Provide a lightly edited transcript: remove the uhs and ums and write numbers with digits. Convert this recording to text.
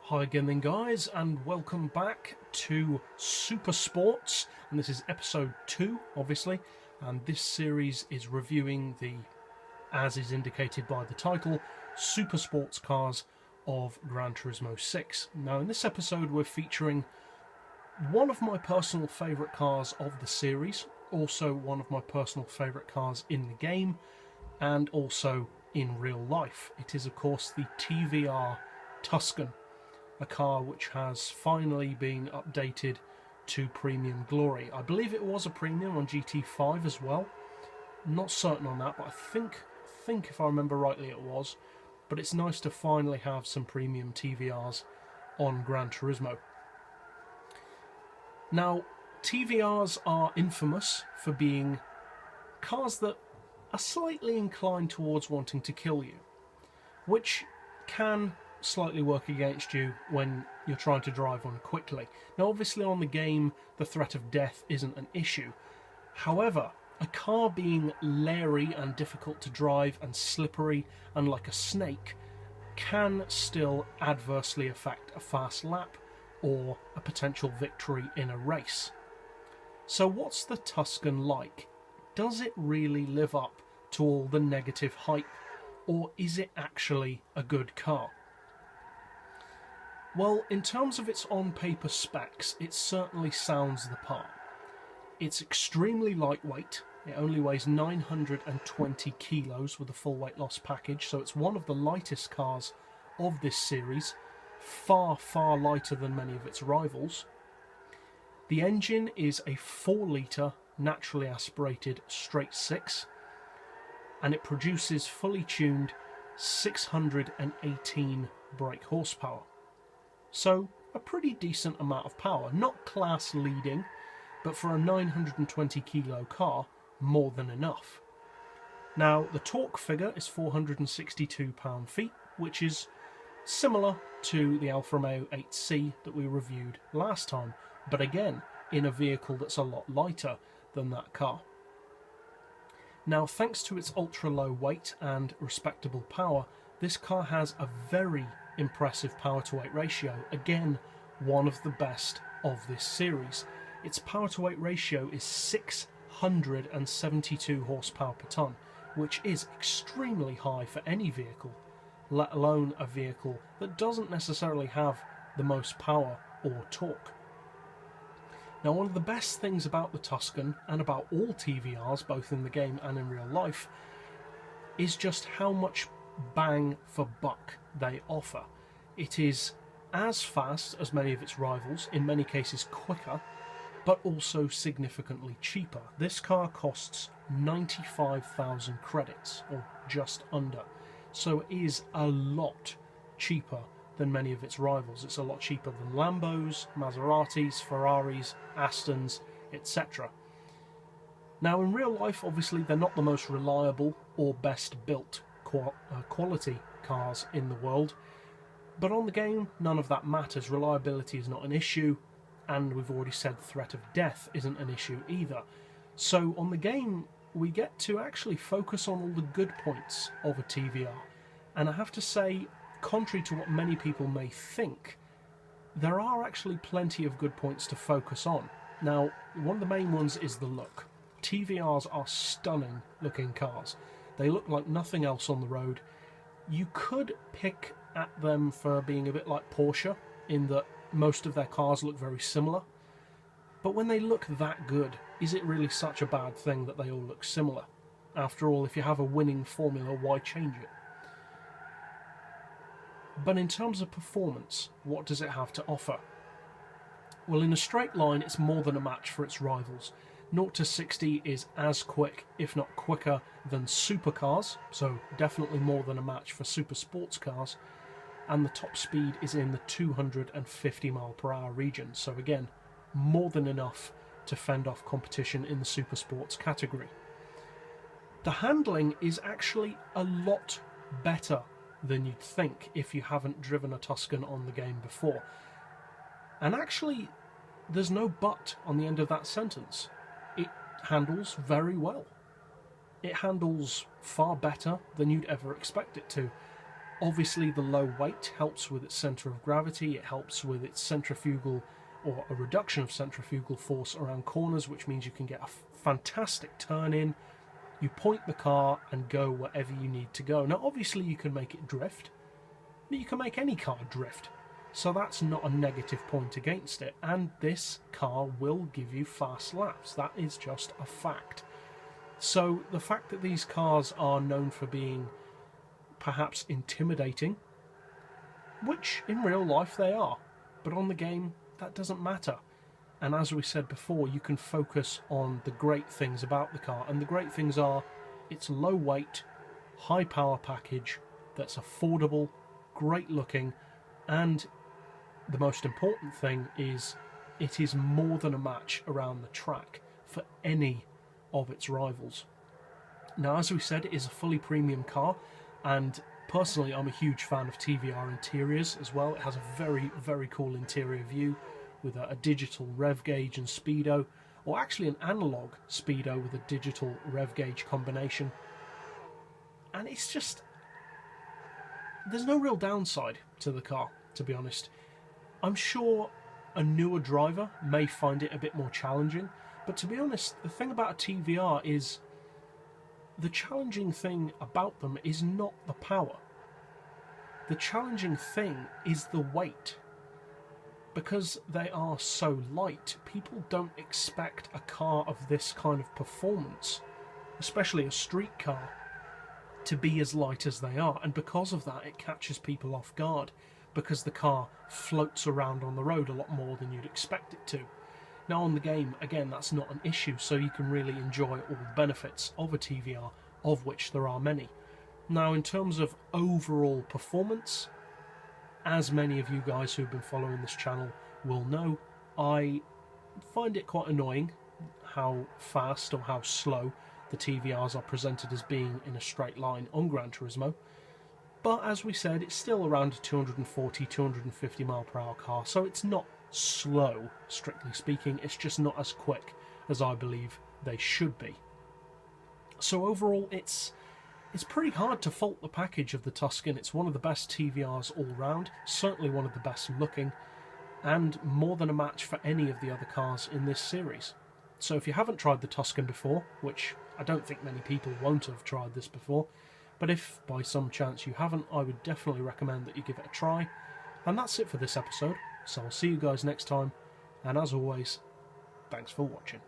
Hi again then guys, and welcome back to SuperSports, and this is episode 2 obviously, and this series is reviewing the, as is indicated by the title, SuperSports cars of Gran Turismo 6. Now in this episode we're featuring one of my personal favourite cars of the series, also one of my personal favourite cars in the game, and also in real life. It is of course the TVR Tuscan, a car which has finally been updated to premium glory. I believe it was a premium on GT5 as well. I'm not certain on that, but I think if I remember rightly it was. But it's nice to finally have some premium TVRs on Gran Turismo. Now, TVRs are infamous for being cars that are slightly inclined towards wanting to kill you, which can slightly work against you when you're trying to drive on quickly. Now obviously on the game the threat of death isn't an issue. However, a car being leery and difficult to drive and slippery and like a snake can still adversely affect a fast lap or a potential victory in a race. So what's the Tuscan like? Does it really live up to all the negative hype, or is it actually a good car? Well, in terms of its on-paper specs, it certainly sounds the part. It's extremely lightweight. It only weighs 920 kilos with a full weight loss package, so it's one of the lightest cars of this series, far, far lighter than many of its rivals. The engine is a 4-litre naturally aspirated straight 6, and it produces fully tuned 618 brake horsepower. So a pretty decent amount of power, not class leading, but for a 920 kilo car, more than enough. Now the torque figure is 462 pound-feet, which is similar to the Alfa Romeo 8C that we reviewed last time, but again in a vehicle that's a lot lighter than that car. Now thanks to its ultra low weight and respectable power, this car has a very impressive power to weight ratio, again one of the best of this series. Its power to weight ratio is 672 horsepower per tonne, which is extremely high for any vehicle, let alone a vehicle that doesn't necessarily have the most power or torque. Now one of the best things about the Tuscan, and about all TVRs both in the game and in real life, is just how much bang for buck they offer. It is as fast as many of its rivals, in many cases quicker, but also significantly cheaper. This car costs 95,000 credits, or just under, so it is a lot cheaper than many of its rivals. It's a lot cheaper than Lambos, Maseratis, Ferraris, Astons, etc. Now in real life obviously they're not the most reliable or best built quality cars in the world, but on the game none of that matters. Reliability is not an issue, and we've already said threat of death isn't an issue either. So on the game we get to actually focus on all the good points of a TVR, and I have to say, contrary to what many people may think, there are actually plenty of good points to focus on. Now one of the main ones is the look. TVRs are stunning looking cars. They look like nothing else on the road. You could pick at them for being a bit like Porsche, in that most of their cars look very similar. But when they look that good, is it really such a bad thing that they all look similar? After all, if you have a winning formula, why change it? But in terms of performance, what does it have to offer? Well, in a straight line, it's more than a match for its rivals. 0 to 60 is as quick, if not quicker, than supercars, so definitely more than a match for super sports cars, and the top speed is in the 250 mph region, so again, more than enough to fend off competition in the super sports category. The handling is actually a lot better than you'd think if you haven't driven a Tuscan on the game before. And actually, there's no but on the end of that sentence. It handles very well. It handles far better than you'd ever expect it to. Obviously the low weight helps with its centre of gravity, it helps with its centrifugal, or a reduction of centrifugal force around corners, which means you can get a fantastic turn in. You point the car and go wherever you need to go. Now obviously you can make it drift, but you can make any car drift, so that's not a negative point against it, and this car will give you fast laps. That is just a fact. So the fact that these cars are known for being perhaps intimidating, which in real life they are, but on the game that doesn't matter. And as we said before, you can focus on the great things about the car, and the great things are its low weight, high power package that's affordable, great looking, and the most important thing is it is more than a match around the track for any of its rivals. Now, as we said, it is a fully premium car, and personally I'm a huge fan of TVR interiors as well. It has a very, very cool interior view with a digital rev gauge and speedo, or actually an analog speedo with a digital rev gauge combination. And it's just, there's no real downside to the car, to be honest. I'm sure a newer driver may find it a bit more challenging, but to be honest, the thing about a TVR is the challenging thing about them is not the power. The challenging thing is the weight. Because they are so light, people don't expect a car of this kind of performance, especially a street car, to be as light as they are, and because of that it catches people off guard, because the car floats around on the road a lot more than you'd expect it to. Now on the game, again, that's not an issue, so you can really enjoy all the benefits of a TVR, of which there are many. Now in terms of overall performance, as many of you guys who've been following this channel will know, I find it quite annoying how fast or how slow the TVRs are presented as being in a straight line on Gran Turismo. But as we said, it's still around a 240, 250 mile per hour car, so it's not slow, strictly speaking. It's just not as quick as I believe they should be. So overall, it's pretty hard to fault the package of the Tuscan. It's one of the best TVRs all round, certainly one of the best looking, and more than a match for any of the other cars in this series. So if you haven't tried the Tuscan before, which I don't think many people won't have tried this before, but if by some chance you haven't, I would definitely recommend that you give it a try. And that's it for this episode, so I'll see you guys next time, and as always, thanks for watching.